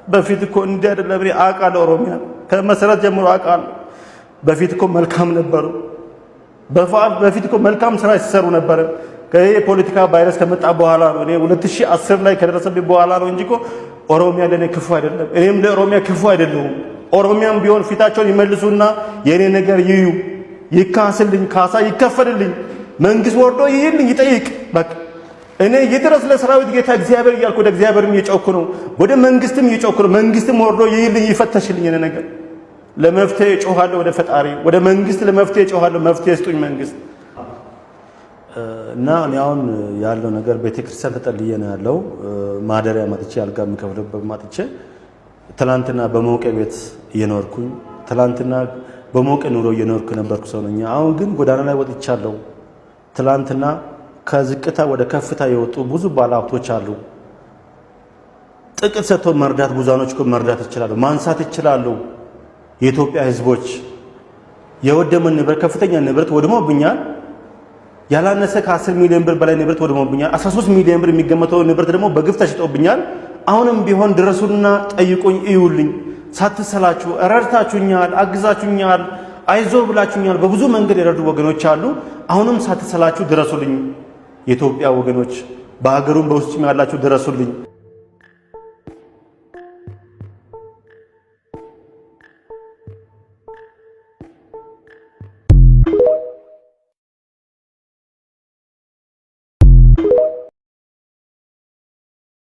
በፊት እኮ እንዲህ አይደለም። እኔ አውቃለሁ ኦሮሚያ ከመሰረት ጀምሮ አውቃለሁ። በፊት እኮ መልካም ነበሩ። በፊት እኮ መልካም ስራ ሲሰሩ ነበር። የፖለቲካ ቫይረስ ከመጣ በኋላ ነው እኔ 2010 ላይ ከደረሰብኝ በኋላ ነው እንጂ እኮ ኦሮሚያ ለኔ ክፉ አይደለም። እኔም ለኦሮሚያ ክፉ አይደለም። ኦሮሚያም ቢሆን ፊታቸውን ይመልሱና የኔ ነገር ይዩ፣ ይካስልኝ፣ ካሳ ይከፈልልኝ፣ መንግስት ወርዶ ይይልኝ፣ ይጠይቅ። በቃ እኔ ይድረስ ለሰራዊት ጌታ እግዚአብሔር እያልኩ ወደ እግዚአብሔርም እየጮኩ ነው፣ ወደ መንግስትም እየጮኩ ነው። መንግስትም ወርዶ ይይልኝ፣ ይፈተሽልኝ። የኔ ነገር ለመፍትሄ እጮሃለሁ ወደ ፈጣሪ፣ ወደ መንግስት ለመፍትሄ እጮሃለሁ። መፍትሄ ስጡኝ መንግስት። እና እኔ አሁን ያለው ነገር ቤተክርስቲያን ተጠልዬ ነው ያለው። ማደሪያ ማጥቼ አልጋ የምከፍልበት ማጥቼ ትላንትና በሞቀ ቤት እየኖርኩኝ ትላንትና በሞቀ ኑሮ እየኖርኩ ነበርኩ ሰው ነኝ። አሁን ግን ጎዳና ላይ ወጥቻለሁ። ትላንትና ከዝቅታ ወደ ከፍታ የወጡ ብዙ ባለሀብቶች አሉ። ጥቅት ሰጥቶ መርዳት ብዙኖች እኮ መርዳት ይችላሉ፣ ማንሳት ይችላሉ። የኢትዮጵያ ህዝቦች የወደመ ንብረት ከፍተኛ ንብረት ወድሞብኛል። ያላነሰ ከ10 ሚሊዮን ብር በላይ ንብረት ወድሞብኛል። 13 ሚሊዮን ብር የሚገመተው ንብረት ደግሞ በግፍ ተሽጦብኛል። አሁንም ቢሆን ድረሱና ጠይቁኝ፣ እዩልኝ። ሳትሰላችሁ ረድታችሁኛል፣ አግዛችሁኛል፣ አይዞ ብላችሁኛል። በብዙ መንገድ የረዱ ወገኖች አሉ። አሁንም ሳትሰላችሁ ድረሱልኝ። የኢትዮጵያ ወገኖች በሀገሩም በውስጥም ያላችሁ ድረሱልኝ።